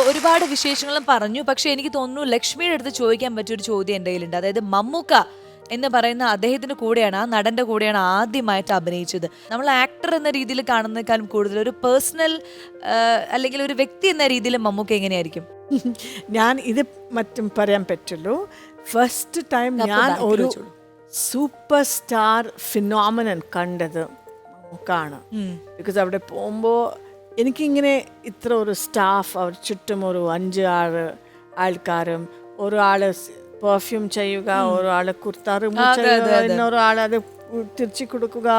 ഒരുപാട് വിശേഷങ്ങളും പറഞ്ഞു. പക്ഷെ എനിക്ക് തോന്നുന്നു ലക്ഷ്മിയുടെ അടുത്ത് ചോദിക്കാൻ പറ്റിയൊരു ചോദ്യം എൻ്റെ കയ്യിലുണ്ട്. അതായത് മമ്മൂക്ക എന്ന് പറയുന്ന അദ്ദേഹത്തിന്റെ കൂടെയാണ്, ആ നടന്റെ കൂടെയാണ് ആദ്യമായിട്ട് അഭിനയിച്ചത്. നമ്മൾ ആക്ടർ എന്ന രീതിയിൽ കാണുന്നതിനേക്കാളും കൂടുതൽ ഒരു പേഴ്സണൽ അല്ലെങ്കിൽ ഒരു വ്യക്തി എന്ന രീതിയിൽ മമ്മൂക്ക എങ്ങനെയായിരിക്കും? ഞാൻ ഇത് മറ്റും പറയാൻ പറ്റുള്ളൂ. ഫസ്റ്റ് ടൈം ഞാൻ ഒരു സൂപ്പർ സ്റ്റാർ ഫിനോമിനൻ കണ്ടത് മമ്മൂക്കാണ്. ബിക്കോസ് അവിടെ പോകുമ്പോൾ എനിക്കിങ്ങനെ ഇത്ര ഒരു സ്റ്റാഫ്, അവർ ചുറ്റും ഒരു 5-6 ആൾക്കാരും, ഒരാള് പെർഫ്യൂം ചെയ്യുക, ഒരാള് കുർത്ത റിമൂവ് ചെയ്യുക, ഇന്നൊരാൾ അത് തിരിച്ചു കൊടുക്കുക.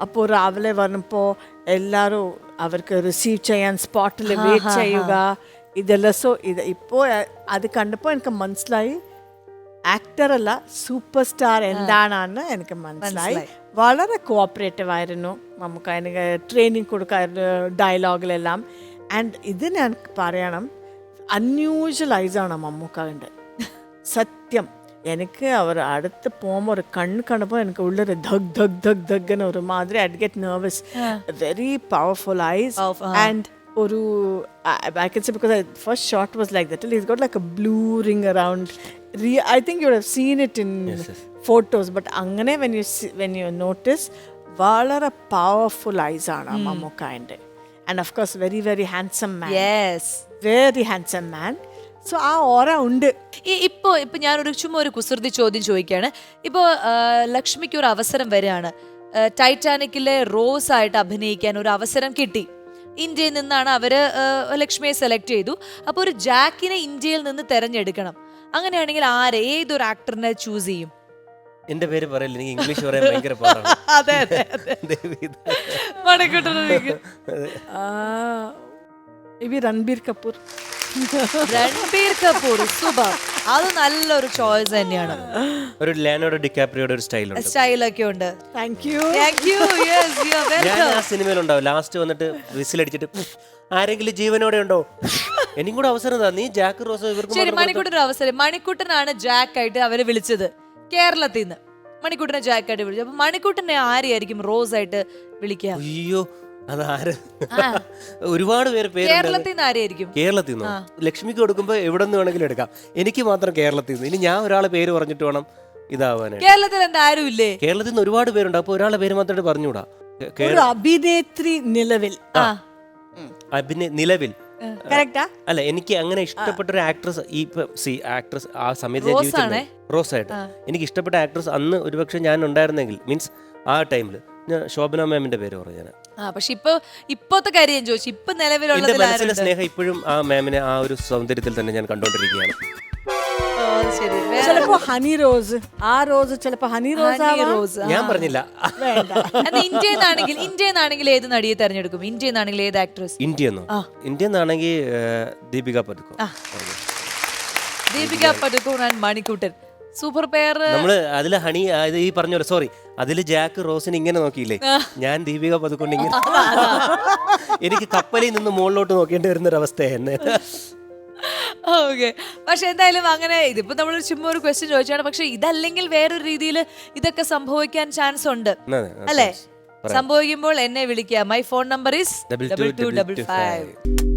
അപ്പോൾ രാവിലെ വരുമ്പോൾ എല്ലാവരും അവർക്ക് റിസീവ് ചെയ്യാൻ സ്പോട്ടിൽ വെയിറ്റ് ചെയ്യുക. ഇതെല്ലാം ഇപ്പോൾ അത് കണ്ടപ്പോൾ എനിക്ക് മനസ്സിലായി ആക്ടർ അല്ല സൂപ്പർ സ്റ്റാർ എന്താണെന്ന് എനിക്ക് മനസ്സിലായി. വളരെ കോഓപ്പറേറ്റീവ് ആയിരുന്നു നമുക്ക്. എനിക്ക് ട്രെയിനിങ് കൊടുക്കായിരുന്നു ഡയലോഗിലെല്ലാം. ആൻഡ് ഇത് ഞാൻ പറയണം, അൺയൂഷ്വലൈസാണ് മമ്മൂക്കാവിൻ്റെ സത്യം. എനിക്ക് അവർ അടുത്ത് പോകുമ്പോൾ ഒരു കണ്ടപ്പോൾ എനിക്ക് ഉള്ളൊരു ധഗ് ധഗ് ധഗ് ധഗ് ഒരു മാതിരി I get nervous. Very powerful eyes and ഒരു I can say because the first shot was like that. He's got like a blue ring around. I think you would have seen it in photos, but angane when you notice, valara powerful eyes aana Mammookka inde, and of course very very handsome man. Yes, very handsome man. So ആ ഓറ ഉണ്ട്. ഇപ്പൊ ഞാനൊരു ചുമ്മാ ഒരു കുസൃതി ചോദ്യം ചോദിക്കുകയാണ്. ഇപ്പോൾ ലക്ഷ്മിക്ക് ഒരു അവസരം വരികയാണ്, ടൈറ്റാനിക്കിലെ റോസ് ആയിട്ട് അഭിനയിക്കാൻ ഒരു അവസരം കിട്ടി. ഇന്ത്യയിൽ നിന്നാണ് അവര് ലക്ഷ്മിയെ സെലക്ട് ചെയ്തു. അപ്പോൾ ഒരു ജാക്കിനെ ഇന്ത്യയിൽ നിന്ന് തെരഞ്ഞെടുക്കണം. അങ്ങനെയാണെങ്കിൽ ഏതൊരു ആക്ടറിനെ ചൂസ് ചെയ്യും? എന്റെ പേര് പറയില്ല, എനിക്ക് ഇംഗ്ലീഷ് പറയാൻ ഭയങ്കര പാടാണ്. അതെ അതെ രൺബീർ കപൂർ. രൺബീർ കപൂർ, സൂപ്പർ. അത് നല്ലൊരു ചോയ്സ് തന്നെയാണ്. ഒരു ലിയോനാർഡോ ഡികാപ്രിയോയുടെ ഒരു സ്റ്റൈലൊക്കെ ഉണ്ട്. Thank you. ഞാൻ ആ സിനിമയിലുണ്ടാവും. ലാസ്റ്റ് വന്നിട്ട് വിസിലടിച്ചിട്ട് ആരെങ്കിലും ജീവനോടെ ഉണ്ടോ, എനിക്കും കൂടെ അവസരം നീ ജാക്ക് റോസ് ശരി, മണിക്കൂട്ടൻ അവസരം. മണിക്കൂട്ടനാണ് ജാക്ക് ആയിട്ട് അവരെ വിളിച്ചത് കേരളത്തിൽ നിന്ന്. മണിക്കൂട്ടനെ ജാക്ക് ആയിട്ട് വിളിച്ചു. അപ്പൊ മണിക്കൂട്ടനെ ആരെയായിരിക്കും റോസ് ആയിട്ട് വിളിക്കുക? അയ്യോ, അതാര്? ഒരുപാട് പേര് കേരളത്തിൽ നിന്ന് ആരെയായിരിക്കും? കേരളത്തിൽ നിന്ന് ലക്ഷ്മിക്ക് കൊടുക്കുമ്പോ എവിടെ നിന്ന് വേണമെങ്കിലും എടുക്കാം. എനിക്ക് മാത്രം കേരളത്തിൽ നിന്ന്. ഇനി ഞാൻ ഒരാളെ പേര് പറഞ്ഞിട്ട് വേണം ഇതാവാനായിട്ട്. കേരളത്തിൽ എന്താ ആരും ഇല്ലേ? കേരളത്തിൽ നിന്ന് ഒരുപാട് പേരുണ്ട്. അപ്പൊ ഒരാളെ പേര് മാത്രമായിട്ട് പറഞ്ഞുകൂടാ. അഭിനേത്രി നിലവിൽ നിലവിൽ അല്ല, എനിക്ക് അങ്ങനെ ഇഷ്ടപ്പെട്ട ഒരു ആക്ട്രസ് ആക്ട്രസ് ആ സമയത്ത് റോസ് ആയിട്ട് എനിക്ക് ഇഷ്ടപ്പെട്ട ആക്ട്രസ് അന്ന് ഒരുപക്ഷെ ഞാൻ ഉണ്ടായിരുന്നെങ്കിൽ, മീൻസ് ആ ടൈമില് ഞാൻ ശോഭന മാമിന്റെ പേര് പറഞ്ഞു. പക്ഷെ ഇപ്പോഴത്തെ കാര്യം ചോദിച്ചു, ഇപ്പൊ നിലവിലുള്ള മനസ്സിലെ സ്നേഹം ഇപ്പോഴും ആ മാമിനെ ആ ഒരു സൗന്ദര്യത്തിൽ തന്നെ ഞാൻ കണ്ടോണ്ടിരിക്കുകയാണ്. ചിലപ്പോ ഹണി റോസ്, ആ റോസ് ചിലപ്പോ ഹണി റോസ്. ഞാൻ പറഞ്ഞില്ല. ഇന്ത്യന്നാണെങ്കിൽ ഏത് നടിയെ തെരഞ്ഞെടുക്കും? ഇന്ത്യന്നാണെങ്കിൽ ഏത് ആക്ട്രസ്? ഇന്ത്യന്നാണെങ്കിൽ Deepika Padukone. Deepika Padukone and Manikuttan, super pair. നമ്മള് അതില് ഹണി ഈ പറഞ്ഞ പോലെ, സോറി, അതില് ജാക്ക് റോസിന് ഇങ്ങനെ നോക്കിയില്ലേ, ഞാൻ ദീപിക പദുക്കോൺ ഇങ്ങനെ. എനിക്ക് കപ്പലിൽ നിന്ന് മുകളിലോട്ട് നോക്കേണ്ടി വരുന്നൊരവസ്ഥയാണ്. ഓക്കെ, പക്ഷെ എന്തായാലും അങ്ങനെ ഇതിപ്പോ നമ്മൾ ചുമ്മാ ഒരു ക്വസ്റ്റ്യൻ ചോദിച്ചാണ്. പക്ഷെ ഇതല്ലെങ്കിൽ വേറൊരു രീതിയിൽ ഇതൊക്കെ സംഭവിക്കാൻ ചാൻസ് ഉണ്ട് അല്ലേ? സംഭവിക്കുമ്പോൾ എന്നെ വിളിക്കുക. My phone number is 2255.